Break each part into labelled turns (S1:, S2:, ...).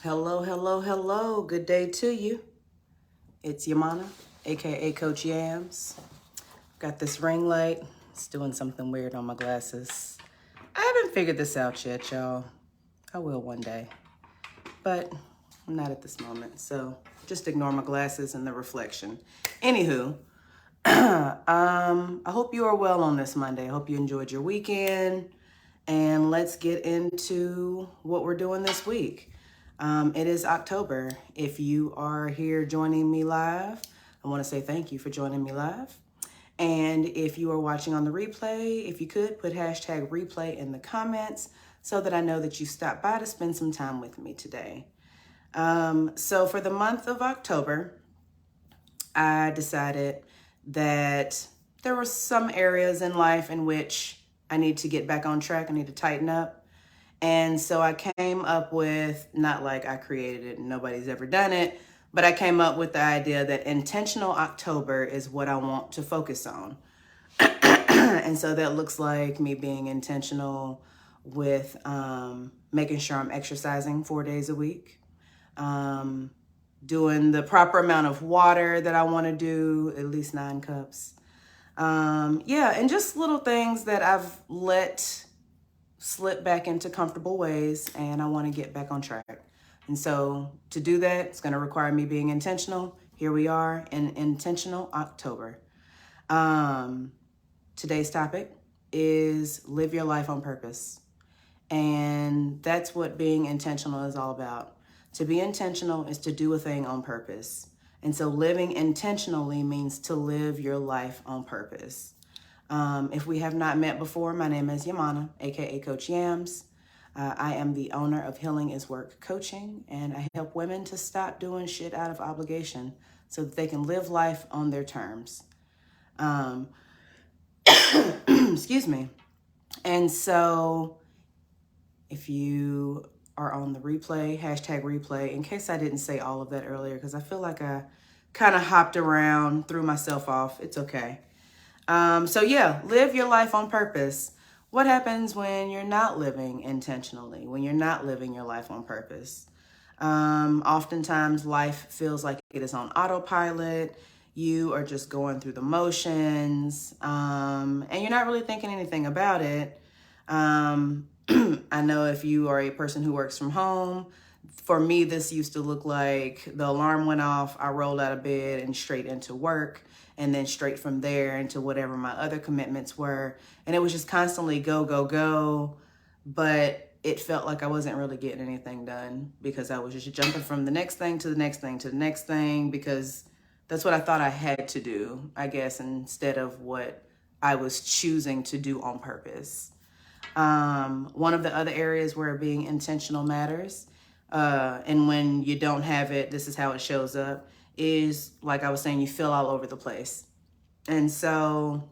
S1: Hello, hello, hello. Good day to you. It's Yaminah, aka Coach Yamz. Got this ring light. It's doing something weird on my glasses. I haven't figured this out yet, y'all. I will one day, but I'm not at this moment. So just ignore my glasses and the reflection. Anywho, I hope you are well on this Monday. I hope you enjoyed your weekend. And let's get into what we're doing this week. It is October. If you are here joining me live, I want to say thank you for joining me live. And if you are watching on the replay, if you could put hashtag replay in the comments so that I know that you stopped by to spend some time with me today. So for the month of October, I decided that there were some areas in life in which I need to get back on track. I need to tighten up. And so I came up with, not like I created it and nobody's ever done it, but I came up with the idea that intentional October is what I want to focus on. And so that looks like me being intentional with making sure I'm exercising 4 days a week, doing the proper amount of water that I want to do, at least 9 cups. And just little things that I've let slip back into comfortable ways, and I want to get back on track. And so to do that, it's going to require me being intentional. Here we are in intentional October. Today's topic is live your life on purpose. And that's what being intentional is all about. To be intentional is to do a thing on purpose. And so living intentionally means to live your life on purpose. If we have not met before, my name is Yaminah, aka Coach Yamz. I am the owner of Healing is Work Coaching, and I help women to stop doing shit out of obligation so that they can live life on their terms. Excuse me. And so if you are on the replay, hashtag replay, in case I didn't say all of that earlier, because I feel like I kind of hopped around, threw myself off. It's okay. Live your life on purpose. What happens when you're not living intentionally, when you're not living your life on purpose? Oftentimes life feels like it is on autopilot. You are just going through the motions, and you're not really thinking anything about it. I know if you are a person who works from home, for me, this used to look like the alarm went off, I rolled out of bed and straight into work, and then straight from there into whatever my other commitments were. And it was just constantly go, go, go. But it felt like I wasn't really getting anything done because I was just jumping from the next thing to the next thing to the next thing because that's what I thought I had to do, I guess, instead of what I was choosing to do on purpose. One of the other areas where being intentional matters, and when you don't have it, this is how it shows up, is, like I was saying, you feel all over the place. And so,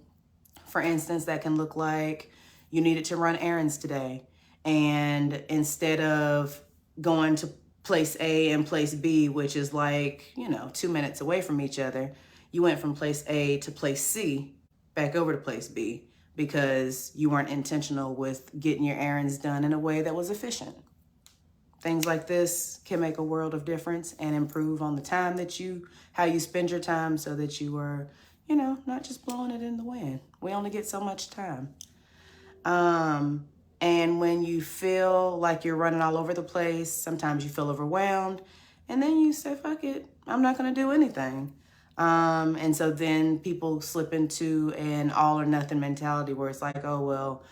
S1: for instance, that can look like you needed to run errands today. And instead of going to place A and place B, which is like, 2 minutes away from each other, you went from place A to place C, back over to place B, because you weren't intentional with getting your errands done in a way that was efficient. Things like this can make a world of difference and improve on the time how you spend your time so that you are, not just blowing it in the wind. We only get so much time. And when you feel like you're running all over the place, sometimes you feel overwhelmed, and then you say, fuck it, I'm not going to do anything. And so then people slip into an all or nothing mentality where it's like, oh, well,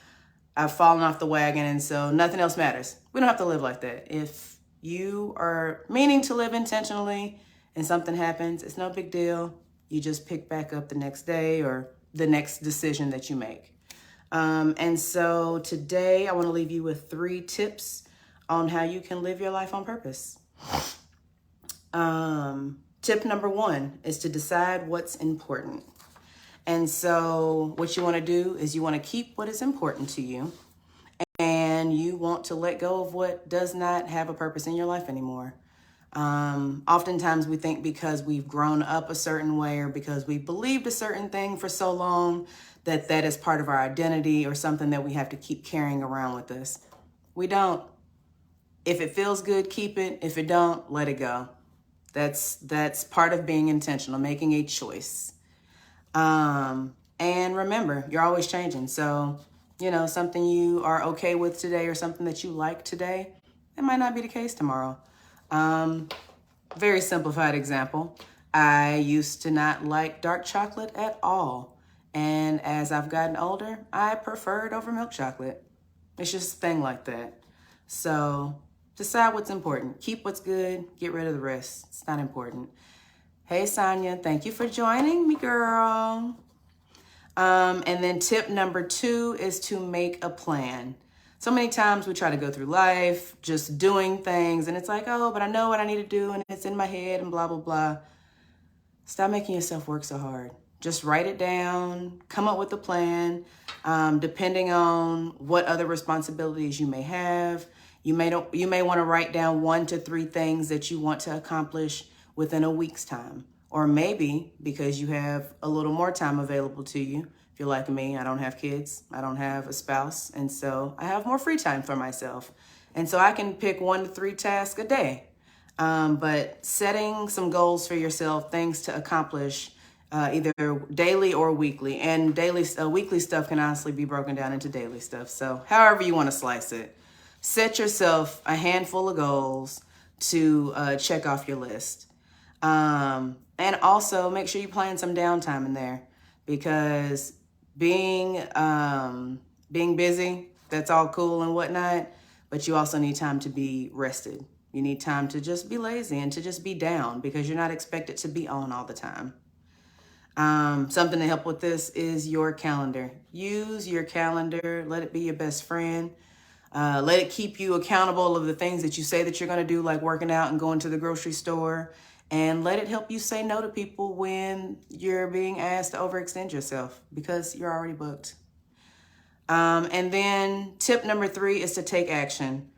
S1: I've fallen off the wagon, and so nothing else matters. We don't have to live like that. If you are meaning to live intentionally and something happens, it's no big deal. You just pick back up the next day or the next decision that you make. And so today I want to leave you with 3 tips on how you can live your life on purpose. Tip number 1 is to decide what's important. And so what you want to do is you want to keep what is important to you, and you want to let go of what does not have a purpose in your life anymore. Oftentimes we think because we've grown up a certain way or because we believed a certain thing for so long that that is part of our identity or something that we have to keep carrying around with us. We don't. If it feels good, keep it. If it don't, let it go. That's part of being intentional, making a choice. And remember, you're always changing. So, something you are okay with today or something that you like today, it might not be the case tomorrow. Very simplified example. I used to not like dark chocolate at all. And as I've gotten older, I prefer it over milk chocolate. It's just a thing like that. So decide what's important. Keep what's good. Get rid of the rest. It's not important. Hey, Sonia, thank you for joining me, girl. And then tip number 2 is to make a plan. So many times we try to go through life just doing things, and it's like, oh, but I know what I need to do, and it's in my head, and blah, blah, blah. Stop making yourself work so hard. Just write it down, come up with a plan, depending on what other responsibilities you may have. You may want to write down 1 to 3 things that you want to accomplish within a week's time. Or maybe because you have a little more time available to you. If you're like me, I don't have kids, I don't have a spouse, and so I have more free time for myself. And so I can pick 1 to 3 tasks a day. But setting some goals for yourself, things to accomplish either daily or weekly. And weekly stuff can honestly be broken down into daily stuff. So however you want to slice it. Set yourself a handful of goals to check off your list. And also make sure you plan some downtime in there, because being busy, that's all cool and whatnot, but you also need time to be rested. You need time to just be lazy and to just be down, because you're not expected to be on all the time. Something to help with this is your calendar. Use your calendar. Let it be your best friend. Let it keep you accountable of the things that you say that you're going to do, like working out and going to the grocery store. And let it help you say no to people when you're being asked to overextend yourself, because you're already booked. And then tip number 3 is to take action.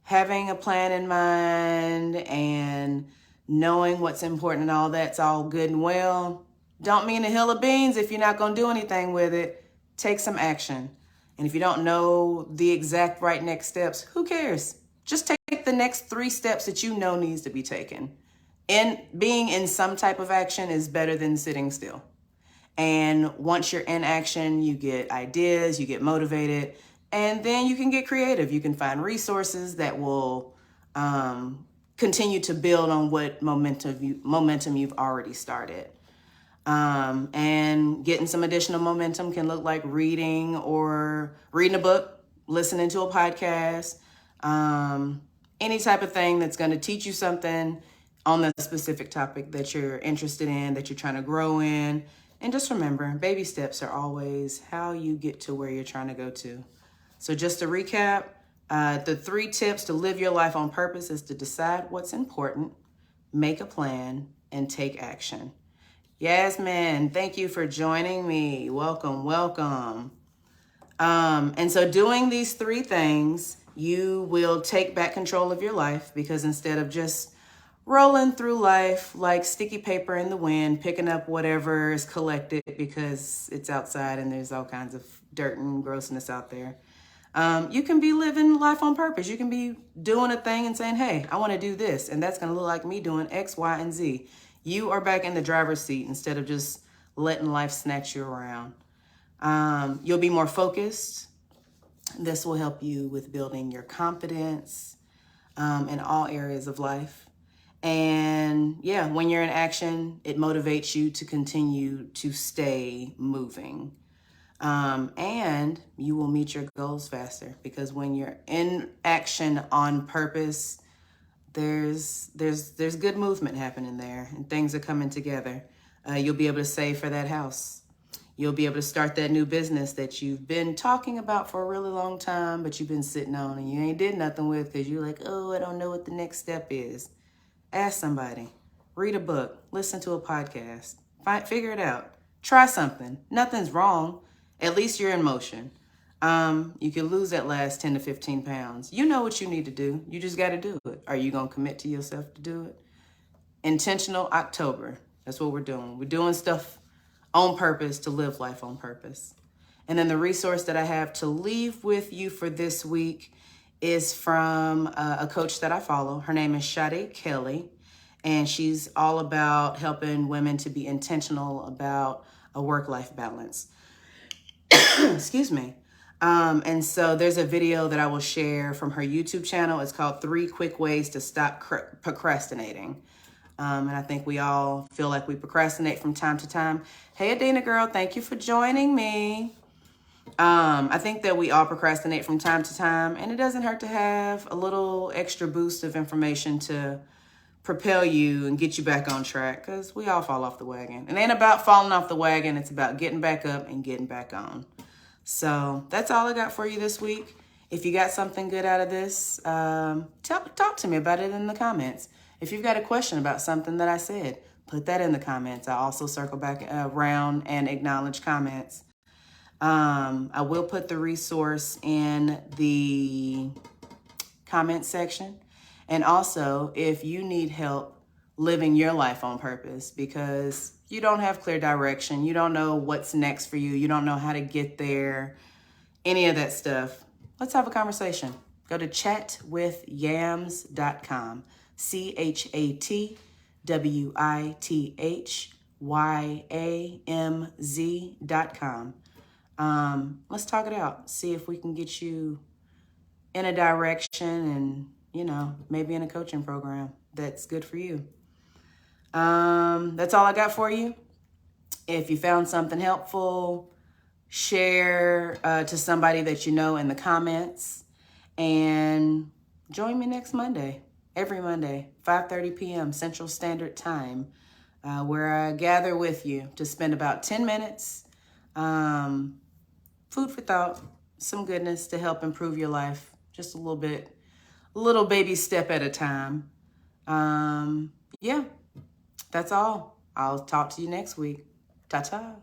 S1: Having a plan in mind and knowing what's important and all that's all good and well. Don't mean a hill of beans if you're not going to do anything with it. Take some action. And if you don't know the exact right next steps, who cares? Just take the next 3 steps that you know needs to be taken. And being in some type of action is better than sitting still. And once you're in action, you get ideas, you get motivated, and then you can get creative. You can find resources that will continue to build on what momentum you've already started. And getting some additional momentum can look like reading a book, listening to a podcast, any type of thing that's going to teach you something on the specific topic that you're interested in, that you're trying to grow in. And just remember, baby steps are always how you get to where you're trying to go to. So just to recap, the 3 tips to live your life on purpose is to decide what's important, make a plan, and take action. Yasmin, thank you for joining me. Welcome, welcome. And so doing these 3 things, you will take back control of your life, because instead of just rolling through life like sticky paper in the wind, picking up whatever is collected because it's outside and there's all kinds of dirt and grossness out there, you can be living life on purpose. You can be doing a thing and saying, hey, I want to do this, and that's going to look like me doing X, Y, and Z. You are back in the driver's seat instead of just letting life snatch you around. You'll be more focused. This will help you with building your confidence in all areas of life. And yeah, when you're in action, it motivates you to continue to stay moving. And you will meet your goals faster, because when you're in action on purpose, there's good movement happening there, and things are coming together. You'll be able to save for that house. You'll be able to start that new business that you've been talking about for a really long time, but you've been sitting on and you ain't did nothing with, because you're like, oh, I don't know what the next step is. Ask somebody, read a book, listen to a podcast, figure it out, try something. Nothing's wrong. At least you're in motion. You can lose that last 10 to 15 pounds. You know what you need to do. You just got to do it. Are you going to commit to yourself to do it? Intentional October. That's what we're doing. We're doing stuff on purpose to live life on purpose. And then the resource that I have to leave with you for this week is from a coach that I follow. Her name is Sade Kelly, and she's all about helping women to be intentional about a work-life balance. Excuse me. And so there's a video that I will share from her YouTube channel. It's called 3 Quick Ways to Stop Procrastinating. And I think we all feel like we procrastinate from time to time. Hey, Adina girl, thank you for joining me. I think that we all procrastinate from time to time, and it doesn't hurt to have a little extra boost of information to propel you and get you back on track, because we all fall off the wagon. It ain't about falling off the wagon. It's about getting back up and getting back on. So that's all I got for you this week. If you got something good out of this, talk to me about it in the comments. If you've got a question about something that I said, put that in the comments. I also circle back around and acknowledge comments. I will put the resource in the comment section. And also, if you need help living your life on purpose because you don't have clear direction, you don't know what's next for you, you don't know how to get there, any of that stuff, let's have a conversation. Go to chatwithyamz.com, chatwithyamz.com. Let's talk it out. See if we can get you in a direction and, maybe in a coaching program that's good for you. That's all I got for you. If you found something helpful, share to somebody that you know in the comments, and join me next Monday, every Monday, 5:30 p.m. Central Standard Time, where I gather with you to spend about 10 minutes, food for thought, some goodness to help improve your life, just a little bit, a little baby step at a time. Yeah, that's all. I'll talk to you next week. Ta-ta.